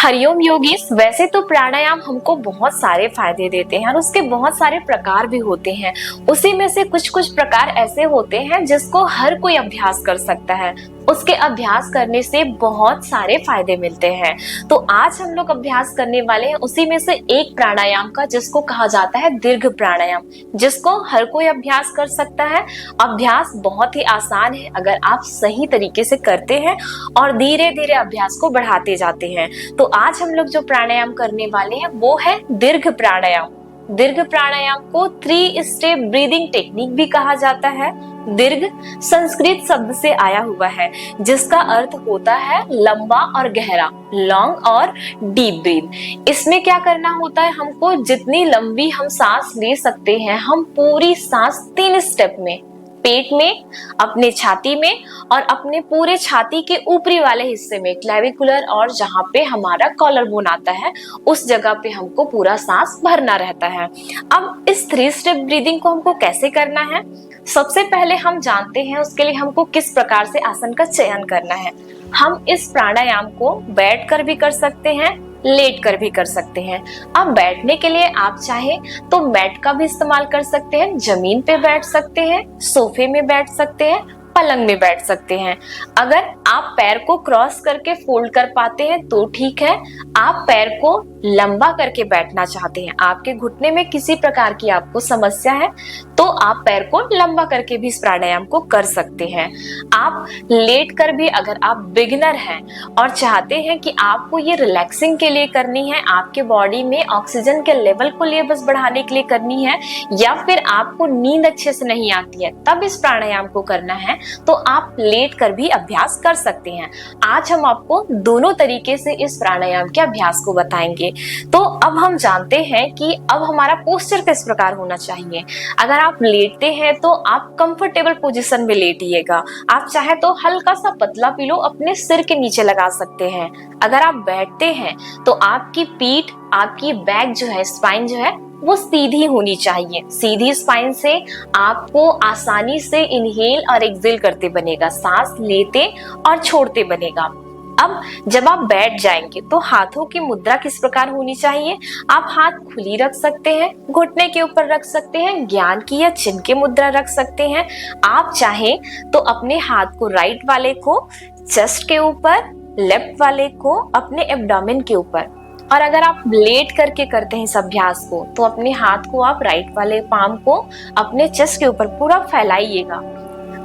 हरिओम योगीस। वैसे तो प्राणायाम हमको बहुत सारे फायदे देते हैं और उसके बहुत सारे प्रकार भी होते हैं। उसी में से कुछ कुछ प्रकार ऐसे होते हैं जिसको हर कोई अभ्यास कर सकता है। उसके अभ्यास करने से बहुत सारे फायदे मिलते हैं। तो आज हम लोग अभ्यास करने वाले हैं उसी में से एक प्राणायाम का, जिसको कहा जाता है दीर्घ प्राणायाम, जिसको हर कोई अभ्यास कर सकता है। अभ्यास बहुत ही आसान है अगर आप सही तरीके से करते हैं और धीरे धीरे अभ्यास को बढ़ाते जाते हैं। तो आज हम लोग जो प्राणायाम करने वाले हैं वो है दीर्घ प्राणायाम। दीर्घ प्राणायाम को 3 स्टेप ब्रीदिंग टेक्निक भी कहा जाता है। दीर्घ संस्कृत शब्द से आया हुआ है जिसका अर्थ होता है लंबा और गहरा, लॉन्ग और डीप ब्रीथ। इसमें क्या करना होता है, हमको जितनी लंबी हम सांस ले सकते हैं, हम पूरी सांस 3 स्टेप में, पेट में, अपने छाती में और अपने पूरे छाती के ऊपरी वाले हिस्से में, क्लेविकुलर और जहाँ पे हमारा कॉलर बोन आता है उस जगह पे हमको पूरा सांस भरना रहता है। अब इस 3 स्टेप ब्रीदिंग को हमको कैसे करना है, सबसे पहले हम जानते हैं उसके लिए हमको किस प्रकार से आसन का चयन करना है। हम इस प्राणायाम को बैठ कर भी कर सकते हैं, लेट कर भी कर सकते हैं। अब बैठने के लिए आप चाहे तो मैट का भी इस्तेमाल कर सकते हैं, जमीन पे बैठ सकते हैं, सोफे में बैठ सकते हैं, पलंग में बैठ सकते हैं। अगर आप पैर को क्रॉस करके फोल्ड कर पाते हैं तो ठीक है। आप पैर को लंबा करके बैठना चाहते हैं, आपके घुटने में किसी प्रकार की आपको समस्या है तो आप पैर को लंबा करके भी इस प्राणायाम को कर सकते हैं। आप लेट कर भी, अगर आप बिगिनर हैं और चाहते हैं कि आपको ये रिलैक्सिंग के लिए करनी है, आपके बॉडी में ऑक्सीजन के लेवल को लिए बस बढ़ाने के लिए करनी है, या फिर आपको नींद अच्छे से नहीं आती है तब इस प्राणायाम को करना है, तो आप लेट कर भी अभ्यास कर सकते हैं। आज हम आपको दोनों तरीके से इस प्राणायाम के अभ्यास को बताएंगे। तो अब हम जानते हैं कि अब हमारा पोस्चर किस प्रकार होना चाहिए। अगर आप लेटते हैं तो आप कंफर्टेबल पोजीशन में लेटिएगा। आप चाहे तो हल्का सा पतला पिलो अपने सिर के नीचे लगा सकते हैं। अगर आप बैठते हैं तो आपकी पीठ, आपकी बैक जो है, स्पाइन जो है वो सीधी होनी चाहिए। सीधी स्पाइन से आपको आसानी से इनहेल और एक्सहेल करते बनेगा, सांस लेते और छोड़ते बनेगा। अब जब आप बैठ जाएंगे तो हाथों की मुद्रा किस प्रकार होनी चाहिए। आप हाथ खुली रख सकते हैं, घुटने के ऊपर रख सकते हैं, ज्ञान की या चिन्ह की मुद्रा रख सकते हैं। आप चाहें तो अपने हाथ को राइट वाले को चेस्ट के ऊपर, लेफ्ट वाले को अपने एब्डोमेन के ऊपर, और अगर आप लेट करके करते हैं इस अभ्यास को तो अपने हाथ को आप राइट वाले पाम को अपने चेस्ट के ऊपर पूरा फैलाइएगा,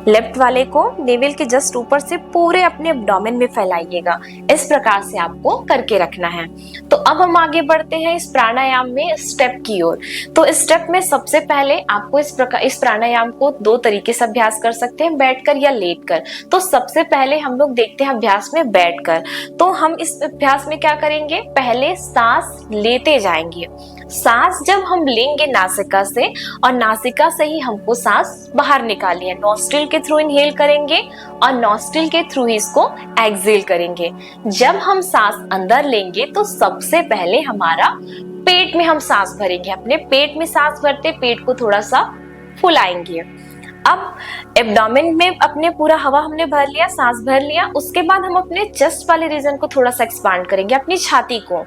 लेफ्ट वाले को नेवल के जस्ट ऊपर से पूरे अपने एब्डोमेन में फैलाइएगा। इस प्रकार से आपको करके रखना है। तो अब हम आगे बढ़ते हैं इस प्राणायाम में स्टेप की ओर। तो इस स्टेप में सबसे पहले आपको इस प्राणायाम को 2 तरीके से अभ्यास कर सकते हैं, बैठकर या लेटकर। तो सबसे पहले हम लोग देखते हैं अभ्यास में बैठकर। तो हम इस अभ्यास में क्या करेंगे, पहले सांस लेते जाएंगे। सांस जब हम लेंगे नासिका से, और नासिका से ही हमको सांस बाहर निकालनी है। नॉस्ट्रिल के थ्रू इनहेल करेंगे और नॉस्ट्रिल के थ्रू ही इसको एक्सहेल करेंगे। जब हम सांस अंदर लेंगे तो सबसे पहले हमारा पेट में हम सांस भरेंगे। अपने पेट में सांस भरते पेट को थोड़ा सा फुलाएंगे। अब एब्डोमेन में अपने पूरा हवा हमने भर लिया, सांस भर लिया। उसके बाद हम अपने चेस्ट वाले रीजन को थोड़ा सा एक्सपांड करेंगे, अपनी छाती को।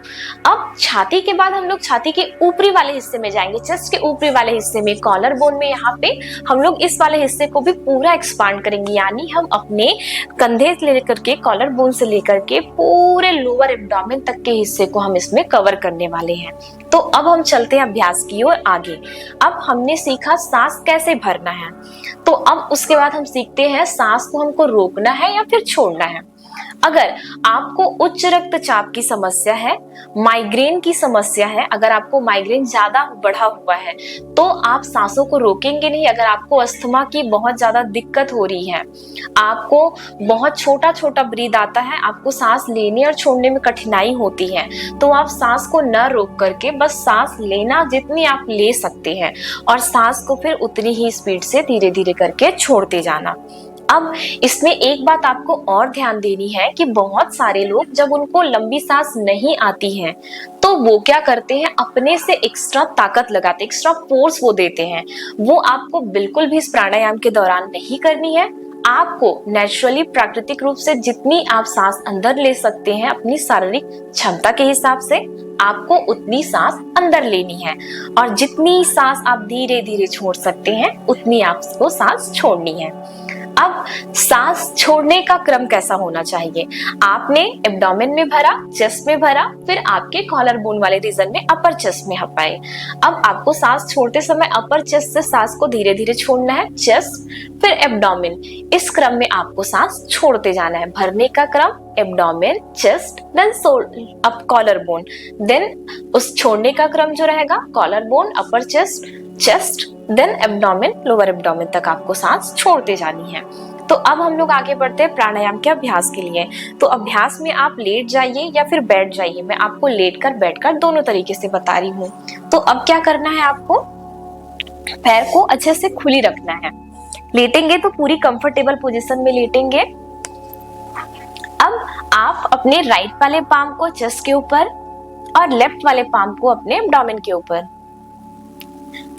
अब छाती के बाद हम लोग छाती के ऊपरी वाले हिस्से में जाएंगे, चेस्ट के ऊपरी वाले हिस्से में, कॉलर बोन में। यहाँ पे हम लोग इस वाले हिस्से को भी पूरा एक्सपांड करेंगे, यानी हम अपने कंधे से लेकर के, कॉलर बोन से लेकर के पूरे लोअर एब्डोमेन तक के हिस्से को हम इसमें कवर करने वाले हैं। तो अब हम चलते हैं अभ्यास की ओर आगे। अब हमने सीखा सांस कैसे भरना है, तो अब उसके बाद हम सीखते हैं सांस को हमको रोकना है या फिर छोड़ना है। अगर आपको उच्च रक्तचाप की समस्या है, माइग्रेन की समस्या है, अगर आपको माइग्रेन ज्यादा बढ़ा हुआ है तो आप सांसों को रोकेंगे नहीं। अगर आपको अस्थमा की बहुत ज्यादा दिक्कत हो रही है, आपको बहुत छोटा छोटा ब्रीद आता है, आपको सांस लेने और छोड़ने में कठिनाई होती है, तो आप सांस को न रोक करके बस सांस लेना जितनी आप ले सकते हैं और सांस को फिर उतनी ही स्पीड से धीरे धीरे करके छोड़ते जाना। अब इसमें एक बात आपको और ध्यान देनी है कि बहुत सारे लोग जब उनको लंबी सांस नहीं आती है तो वो क्या करते हैं, अपने से एक्स्ट्रा ताकत लगाते हैं, एक्स्ट्रा फोर्स वो देते हैं। वो आपको बिल्कुल भी इस प्राणायाम के दौरान नहीं करनी है। आपको नेचुरली प्राकृतिक रूप से जितनी आप सांस अंदर ले सकते हैं अपनी शारीरिक क्षमता के हिसाब से आपको उतनी सांस अंदर लेनी है, और जितनी सांस आप धीरे धीरे छोड़ सकते हैं उतनी आपको सांस छोड़नी है। अब सांस छोड़ने का क्रम कैसा होना चाहिए? आपने एब्डोमेन में भरा, चेस्ट में भरा, फिर आपके कॉलर बोन वाले रीजन में अपर चेस्ट में हपाए। अब आपको सांस छोड़ते समय अपर चेस्ट से सांस को धीरे धीरे छोड़ना है, चेस्ट फिर एब्डोमेन, इस क्रम में आपको सांस छोड़ते जाना है। भरने का क्रम abdomen, chest, then up collar bone, then उस छोड़ने का क्रम जो रहेगा collar bone, upper chest, chest, then abdomen, lower abdomen तक आपको सांस छोड़ते जानी है। तो अब हम लोग आगे बढ़ते हैं प्राणायाम के अभ्यास के लिए। तो अभ्यास में आप लेट जाइए या फिर बैठ जाइए, मैं आपको लेट कर बैठ कर दोनों तरीके से बता रही हूँ। तो अब क्या करना है, आपको पैर को अच्छे से खुली रखना है। लेटेंगे तो पूरी कंफर्टेबल पोजीशन में लेटेंगे। अब आप अपने राइट वाले पाम को चेस्ट के ऊपर और लेफ्ट वाले पाम को अपने एब्डोमेन के ऊपर।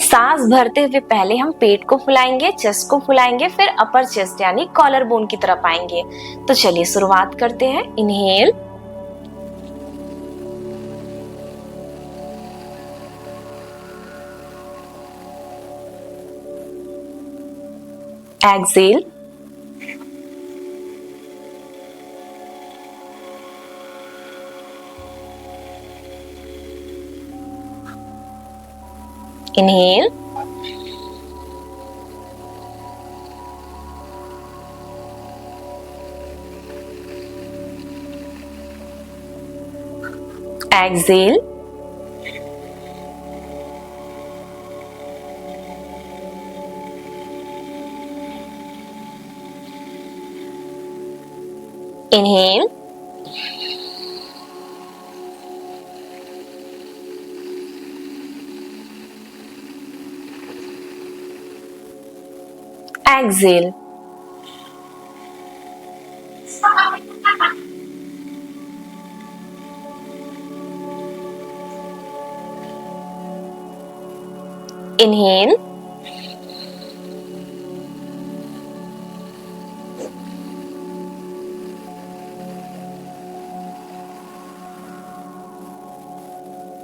सांस भरते हुए पहले हम पेट को फुलाएंगे, चेस्ट को फुलाएंगे, फिर अपर चेस्ट यानी कॉलर बोन की तरफ आएंगे। तो चलिए शुरुआत करते हैं। Inhale, exhale, inhale, exhale, inhale, exhale, inhale,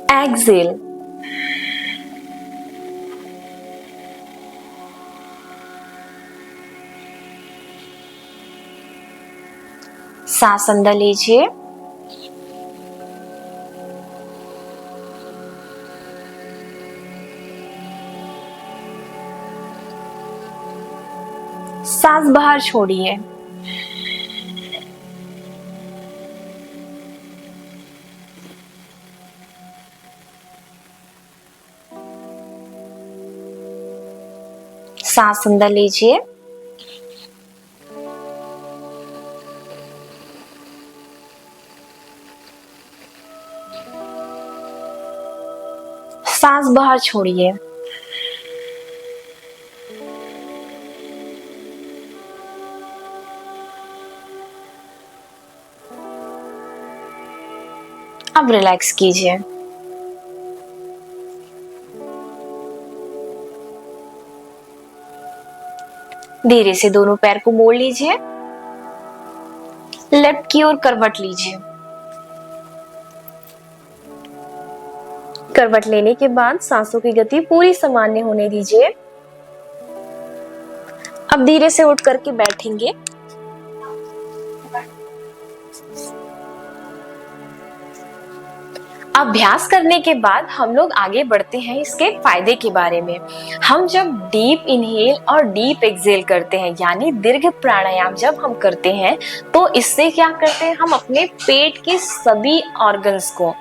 exhale, सांस अंदर लीजिए, सांस बाहर छोड़िए। सांस अंदर लीजिए, सांस बाहर छोड़िए। अब रिलैक्स कीजिए। धीरे से दोनों पैर को मोड़ लीजिए, लेफ्ट की ओर करवट लीजिए। करवट लेने के बाद सांसों की गति पूरी सामान्य होने दीजिए। अब धीरे से उठ करके बैठेंगे। अभ्यास करने के बाद हम लोग आगे बढ़ते हैं इसके फायदे के बारे में। हम जब डीप इनहेल और डीप एक्सहेल करते हैं यानी दीर्घ प्राणायाम जब हम करते हैं तो इससे क्या करते हैं, हम अपने पेट के सभी ऑर्गन्स को,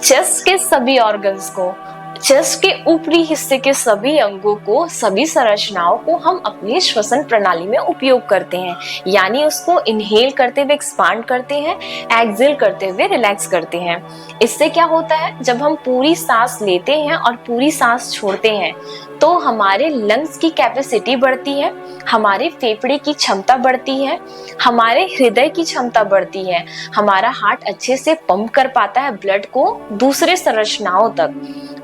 चेस्ट के सभी ऑर्गन्स को, चेस्ट के ऊपरी हिस्से के सभी अंगों को, सभी संरचनाओं को हम अपनी श्वसन प्रणाली में उपयोग करते हैं। यानी उसको इनहेल करते हुए एक्सपांड करते हैं, एक्सहेल करते हुए रिलैक्स करते हैं। इससे क्या होता है, जब हम पूरी सांस लेते हैं और पूरी सांस छोड़ते हैं तो हमारे लंग्स की कैपेसिटी बढ़ती है, हमारे फेफड़े की क्षमता बढ़ती है, हमारे हृदय की क्षमता बढ़ती है, हमारा हार्ट अच्छे से पंप कर पाता है ब्लड को दूसरे संरचनाओं तक।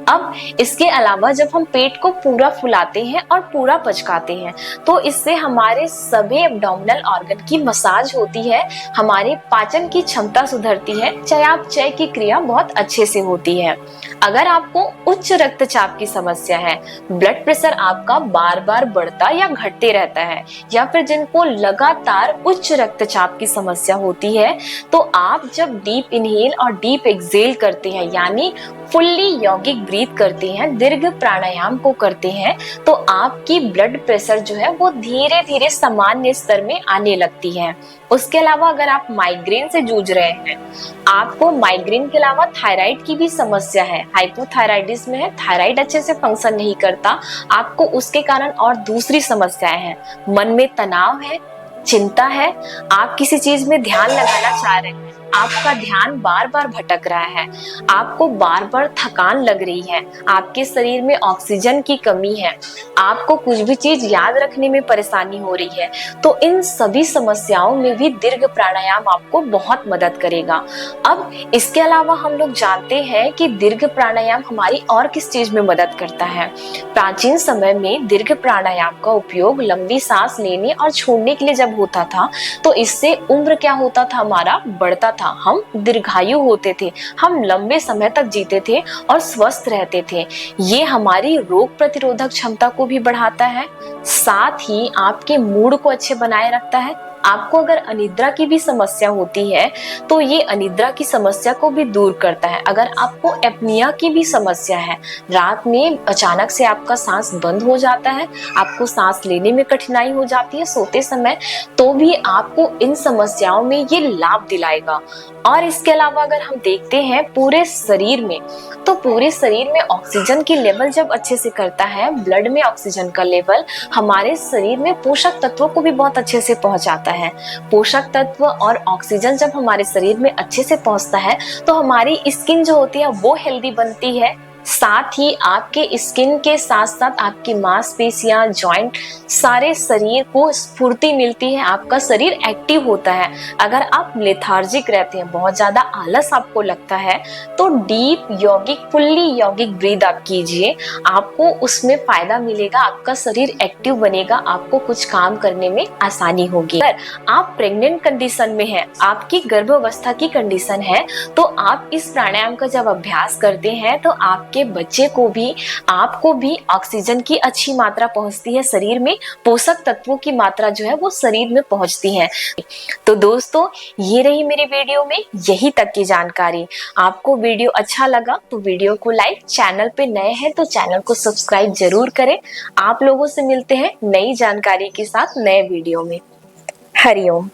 अब इसके अलावा जब हम पेट को पूरा फुलाते हैं और पूरा पचकाते हैं तो इससे हमारे सभी एब्डोमिनल ऑर्गन की मसाज होती है, हमारे पाचन की क्षमता सुधरती है, चयापचय की क्रिया बहुत अच्छे से होती है। अगर आपको उच्च रक्तचाप की समस्या है, ब्लड प्रेशर आपका बार बार बढ़ता या घटते रहता है, या फिर जिनको लगातार उच्च रक्तचाप की समस्या होती है, तो आप जब डीप इनहेल और डीप एक्सहेल करते हैं यानी फुल्ली यौगिक ब्रीथ करते हैं, दीर्घ प्राणायाम को करते हैं, तो आपकी ब्लड प्रेशर जो है वो धीरे धीरे सामान्य स्तर में आने लगती है। उसके अलावा अगर आप माइग्रेन से जूझ रहे हैं, आपको माइग्रेन के अलावा थायराइड की भी समस्या है, हाइपोथायराइडिज्म है, थायराइड अच्छे से फंक्शन नहीं करता, आपको उसके कारण और दूसरी समस्याएं हैं, मन में तनाव है, चिंता है, आप किसी चीज में ध्यान लगाना चाह रहे हैं, आपका ध्यान बार बार भटक रहा है, आपको बार बार थकान लग रही है, आपके शरीर में ऑक्सीजन की कमी है, आपको कुछ भी चीज याद रखने में परेशानी हो रही है, तो इन सभी समस्याओं में भी दीर्घ प्राणायाम आपको बहुत मदद करेगा। अब इसके अलावा हम लोग जानते हैं कि दीर्घ प्राणायाम हमारी और किस चीज में मदद करता है। प्राचीन समय में दीर्घ प्राणायाम का उपयोग लंबी सांस लेने और छोड़ने के लिए जब होता था तो इससे उम्र क्या होता था, हमारा बढ़ता था, हम दीर्घायु होते थे, हम लंबे समय तक जीते थे और स्वस्थ रहते थे। ये हमारी रोग प्रतिरोधक क्षमता को भी बढ़ाता है, साथ ही आपके मूड को अच्छे बनाए रखता है। आपको अगर अनिद्रा की भी समस्या होती है तो ये अनिद्रा की समस्या को भी दूर करता है। अगर आपको एपनिया की भी समस्या है, रात में अचानक से आपका सांस बंद हो जाता है, आपको सांस लेने में कठिनाई हो जाती है सोते समय, तो भी आपको इन समस्याओं में ये लाभ दिलाएगा। और इसके अलावा अगर हम देखते हैं पूरे शरीर में, तो पूरे शरीर में ऑक्सीजन की लेवल जब अच्छे से करता है, ब्लड में ऑक्सीजन का लेवल हमारे शरीर में पोषक तत्वों को भी बहुत अच्छे से पहुंचाता है। पोषक तत्व और ऑक्सीजन जब हमारे शरीर में अच्छे से पहुंचता है तो हमारी स्किन जो होती है वो हेल्दी बनती है, साथ ही आपके स्किन के साथ साथ आपकी मांसपेशियां, जॉइंट, सारे शरीर को स्फूर्ति मिलती है, आपका शरीर एक्टिव होता है। अगर आप लेथार्जिक रहते हैं, बहुत ज्यादा आलस आपको लगता है, तो डीप यौगिक, फुल्ली यौगिक ब्रीथ आप कीजिए, आपको उसमें फायदा मिलेगा, आपका शरीर एक्टिव बनेगा, आपको कुछ काम करने में आसानी होगी। अगर आप प्रेग्नेंट कंडीशन में हैं, आपकी गर्भावस्था की कंडीशन है, तो आप इस प्राणायाम का जब अभ्यास करते हैं तो आपके बच्चे को भी, आपको भी ऑक्सीजन की अच्छी मात्रा पहुंचती है शरीर में, पोषक तत्वों की मात्रा जो है वो शरीर में पहुंचती है। तो दोस्तों, ये रही मेरी वीडियो में यही तक की जानकारी। आपको वीडियो अच्छा लगा तो वीडियो को लाइक, चैनल पे नए हैं तो चैनल को सब्सक्राइब जरूर करें। आप लोगों से मिलते हैं नई जानकारी के साथ नए वीडियो में। हरिओम।